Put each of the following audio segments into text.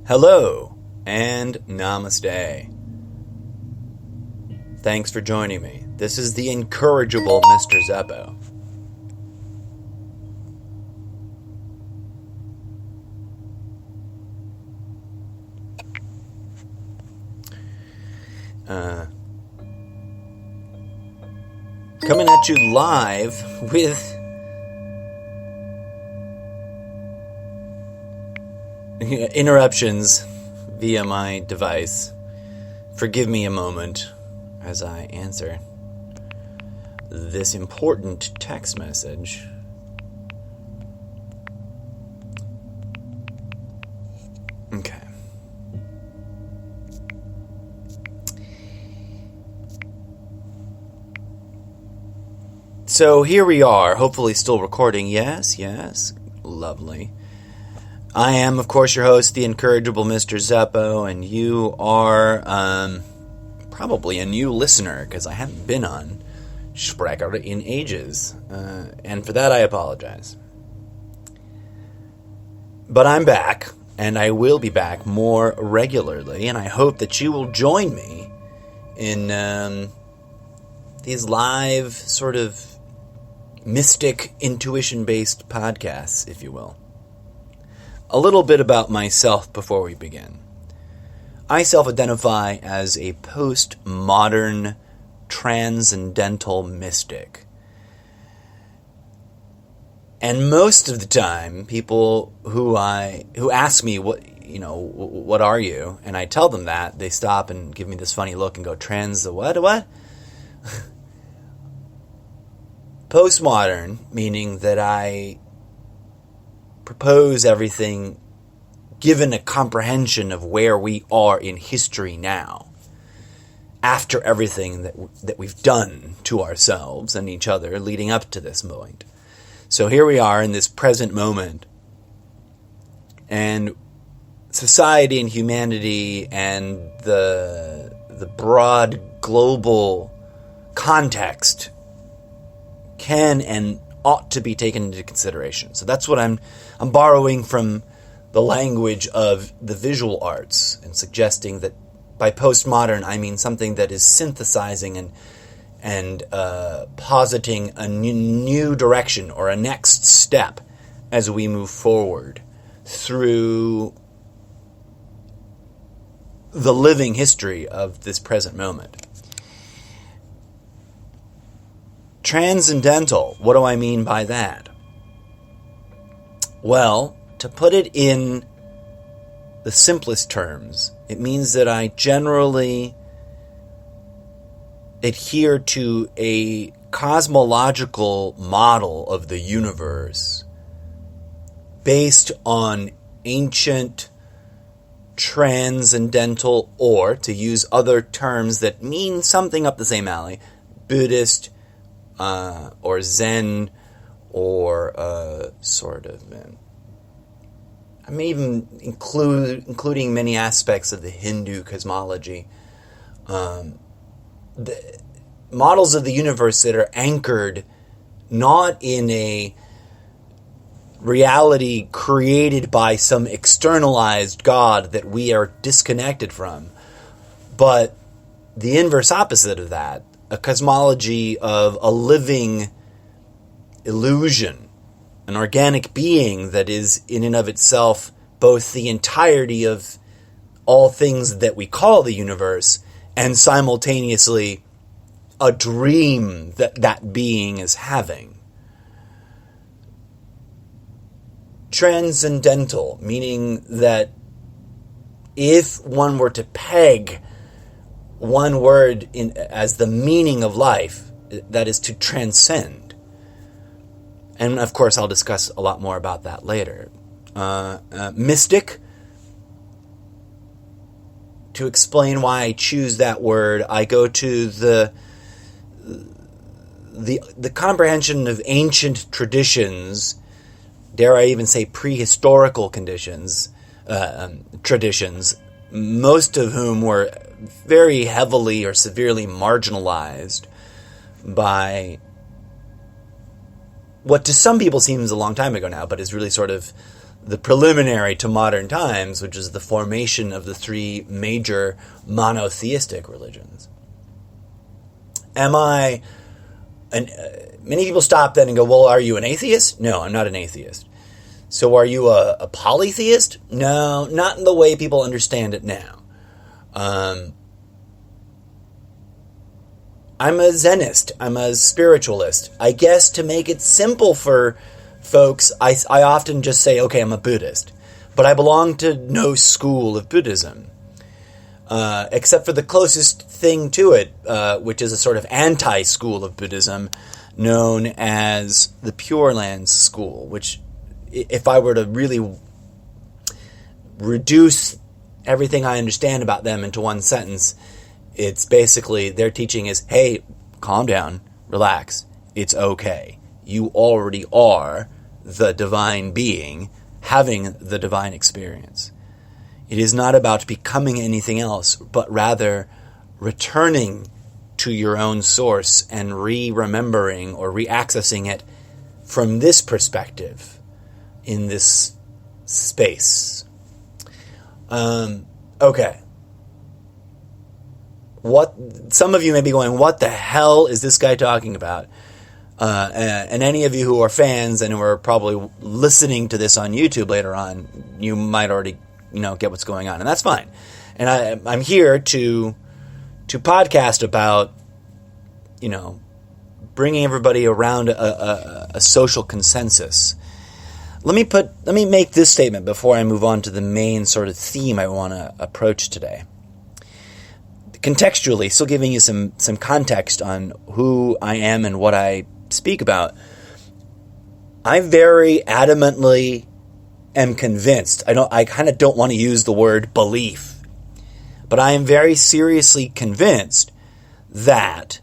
Hello and namaste. Thanks for joining me. This is the incorrigible Mr. Zeppo. Coming at you live with interruptions via my device. Forgive me a moment as I answer this important text message. Okay. So here we are, hopefully still recording. Yes, lovely. I am, of course, your host, the incorrigible Mr. Zeppo, and you are probably a new listener, because I haven't been on Spreaker in ages, and for that I apologize. But I'm back, and I will be back more regularly, and I hope that you will join me in these live, sort of mystic, intuition-based podcasts, if you will. A little bit about myself before we begin. I self-identify as a postmodern transcendental mystic. And most of the time, people who ask me, what are you? And I tell them that, they stop and give me this funny look and go, what? Postmodern, meaning that I propose everything given a comprehension of where we are in history now, after everything that we've done to ourselves and each other leading up to this point. So here we are in this present moment, and society and humanity and the broad global context can and ought to be taken into consideration. So that's what I'm borrowing from the language of the visual arts and suggesting that by postmodern I mean something that is synthesizing and positing a new direction or a next step as we move forward through the living history of this present moment. Transcendental, what do I mean by that? Well, to put it in the simplest terms, it means that I generally adhere to a cosmological model of the universe based on ancient transcendental, or to use other terms that mean something up the same alley, Buddhist, or Zen, or I'm even including many aspects of the Hindu cosmology. The models of the universe that are anchored not in a reality created by some externalized God that we are disconnected from, but the inverse opposite of that, a cosmology of a living illusion, an organic being that is in and of itself both the entirety of all things that we call the universe and simultaneously a dream that being is having. Transcendental, meaning that if one were to peg one word as the meaning of life, that is to transcend. And of course I'll discuss a lot more about that later. Mystic, to explain why I choose that word, I go to the comprehension of ancient traditions, dare I even say prehistorical traditions, most of whom were very heavily or severely marginalized by what to some people seems a long time ago now, but is really sort of the preliminary to modern times, which is the formation of the three major monotheistic religions. Many people stop then and go, well, are you an atheist? No, I'm not an atheist. So are you a polytheist? No, not in the way people understand it now. I'm a Zenist. I'm a spiritualist. I guess to make it simple for folks, I often just say, okay, I'm a Buddhist. But I belong to no school of Buddhism. Except for the closest thing to it, which is a sort of anti-school of Buddhism known as the Pure Lands School, which, if I were to really reduce everything I understand about them into one sentence, it's basically their teaching is, hey, calm down, relax, it's okay. You already are the divine being having the divine experience. It is not about becoming anything else, but rather returning to your own source and remembering or reaccessing it from this perspective in this space. Okay. Some of you may be going, what the hell is this guy talking about? And any of you who are fans and who are probably listening to this on YouTube later on, you might already get what's going on, and that's fine. And I'm here to podcast about, bringing everybody around a social consensus. Let me make this statement before I move on to the main sort of theme I want to approach today. Contextually, still giving you some context on who I am and what I speak about. I very adamantly am convinced. I kind of don't want to use the word belief, but I am very seriously convinced that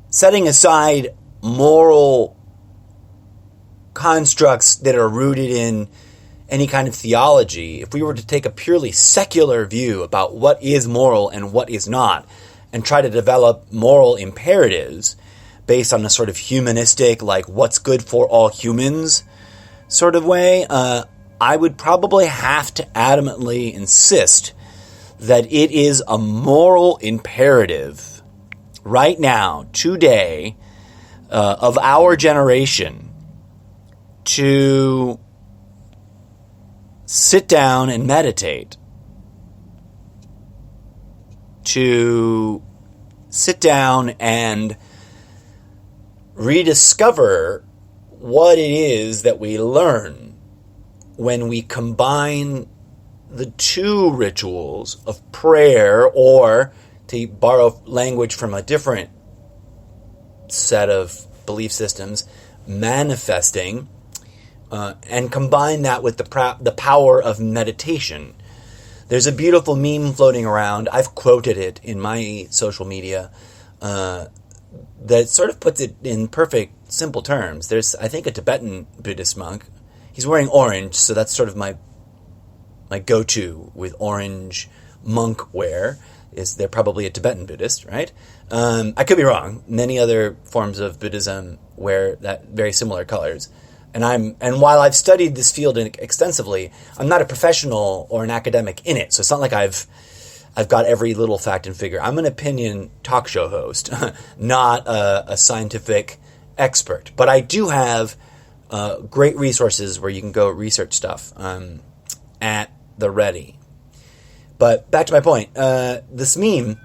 setting aside moral constructs that are rooted in any kind of theology, if we were to take a purely secular view about what is moral and what is not, and try to develop moral imperatives based on a sort of humanistic, like what's good for all humans sort of way, I would probably have to adamantly insist that it is a moral imperative right now, today, of our generation to sit down and meditate, to sit down and rediscover what it is that we learn when we combine the two rituals of prayer, or, to borrow language from a different set of belief systems, manifesting, and combine that with the power of meditation. There's a beautiful meme floating around. I've quoted it in my social media that sort of puts it in perfect, simple terms. There's, I think, a Tibetan Buddhist monk. He's wearing orange, so that's sort of my go-to with orange monk wear. Is they're probably a Tibetan Buddhist, right? I could be wrong. Many other forms of Buddhism wear that very similar colors. And while I've studied this field extensively, I'm not a professional or an academic in it. So it's not like I've got every little fact and figure. I'm an opinion talk show host, not a scientific expert. But I do have great resources where you can go research stuff at the ready. But back to my point. This meme,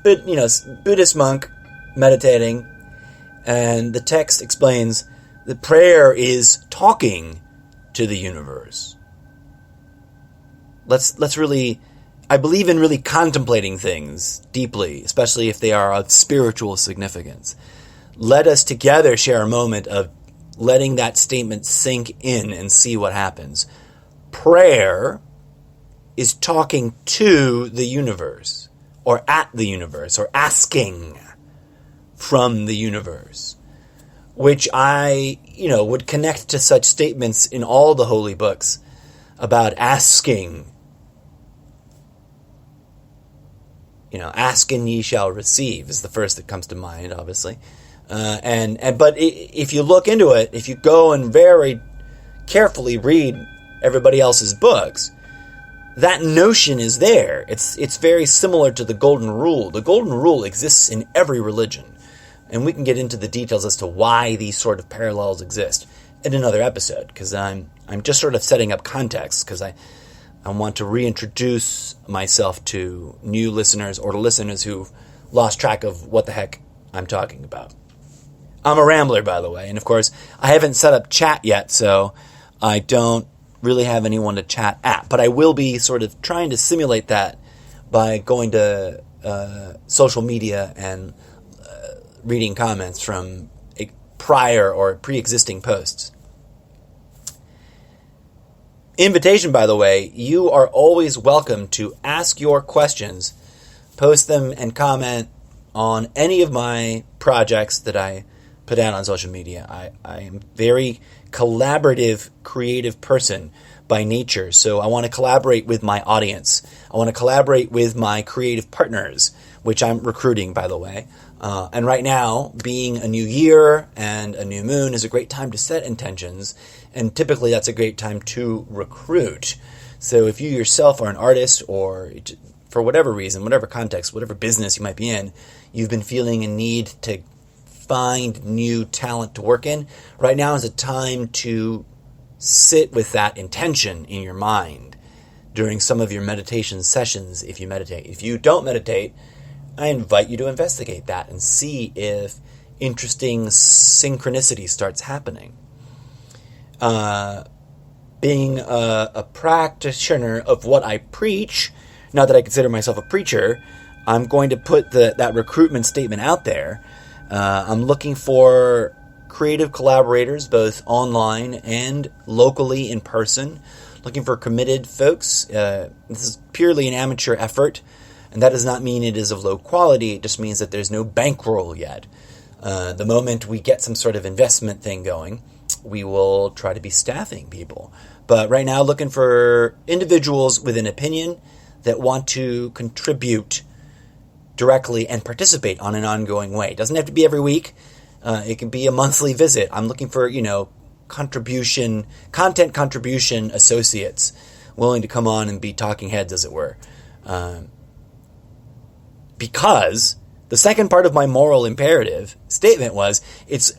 Buddhist monk meditating, and the text explains the prayer is talking to the universe. Let's really, I believe in really contemplating things deeply, especially if they are of spiritual significance. Let us together share a moment of letting that statement sink in and see what happens. Prayer is talking to the universe, or at the universe, or asking from the universe, which I, would connect to such statements in all the holy books about asking. Ask and ye shall receive is the first that comes to mind, obviously. But if you look into it, if you go and very carefully read everybody else's books, that notion is there. It's very similar to the Golden Rule. The Golden Rule exists in every religion, and we can get into the details as to why these sort of parallels exist in another episode, because I'm just sort of setting up context, because I want to reintroduce myself to new listeners or to listeners who've lost track of what the heck I'm talking about. I'm a rambler, by the way, and of course, I haven't set up chat yet, so I don't really have anyone to chat at, but I will be sort of trying to simulate that by going to social media and reading comments from prior or pre-existing posts. Invitation, by the way, you are always welcome to ask your questions, post them and comment on any of my projects that I put out on social media. I am very collaborative, creative person by nature, so I want to collaborate with my audience. I want to collaborate with my creative partners, which I'm recruiting, by the way. And right now, being a new year and a new moon is a great time to set intentions, and typically that's a great time to recruit. So if you yourself are an artist, or for whatever reason, whatever context, whatever business you might be in, you've been feeling a need to find new talent to work in, right now is a time to sit with that intention in your mind during some of your meditation sessions if you meditate. If you don't meditate, I invite you to investigate that and see if interesting synchronicity starts happening. Being a practitioner of what I preach, not that I consider myself a preacher, I'm going to put that recruitment statement out there. I'm looking for creative collaborators, both online and locally in person. Looking for committed folks. This is purely an amateur effort, and that does not mean it is of low quality. It just means that there's no bankroll yet. The moment we get some sort of investment thing going, we will try to be staffing people. But right now, looking for individuals with an opinion that want to contribute directly and participate on an ongoing way. It doesn't have to be every week. It can be a monthly visit. I'm looking for, content contribution associates willing to come on and be talking heads, as it were. Because the second part of my moral imperative statement was, it's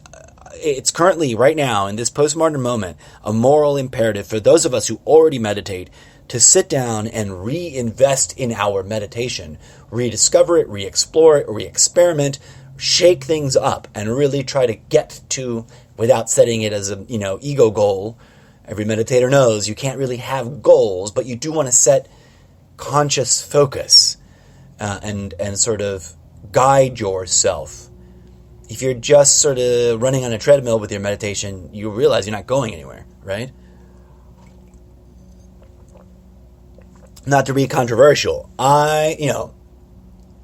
currently, right now, in this postmodern moment, a moral imperative for those of us who already meditate to sit down and reinvest in our meditation, rediscover it, re-explore it, re-experiment, shake things up, and really try to get to, without setting it as a ego goal. Every meditator knows you can't really have goals, but you do want to set conscious focus and sort of guide yourself. If you're just sort of running on a treadmill with your meditation, you realize you're not going anywhere, right? Not to be controversial, I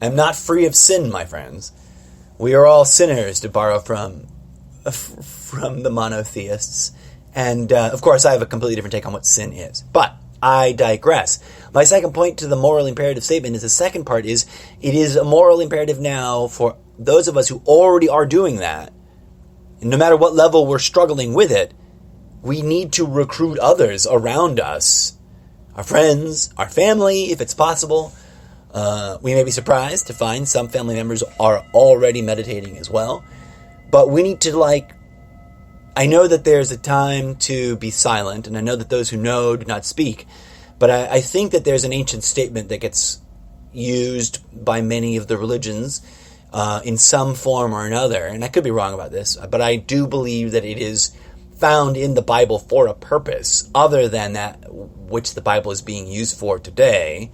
am not free of sin, my friends. We are all sinners, to borrow from the monotheists. And, of course, I have a completely different take on what sin is. But I digress. My second point to the moral imperative statement is the second part is, it is a moral imperative now for those of us who already are doing that. And no matter what level we're struggling with it, we need to recruit others around us. Our friends, our family, if it's possible. We may be surprised to find some family members are already meditating as well. But we need to, I know that there's a time to be silent, and I know that those who know do not speak. But I think that there's an ancient statement that gets used by many of the religions in some form or another. And I could be wrong about this, but I do believe that it is found in the Bible for a purpose other than that which the Bible is being used for today.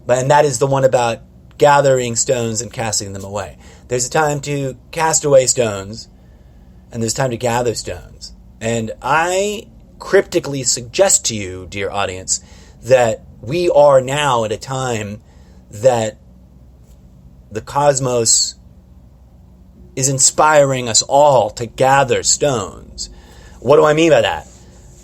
And that is the one about gathering stones and casting them away. There's a time to cast away stones, and there's time to gather stones. And I cryptically suggest to you, dear audience, that we are now at a time that the cosmos is inspiring us all to gather stones. What do I mean by that?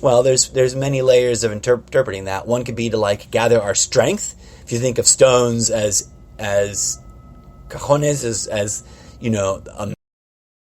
Well, there's many layers of interpreting that. One could be to gather our strength. If you think of stones as cajones, as a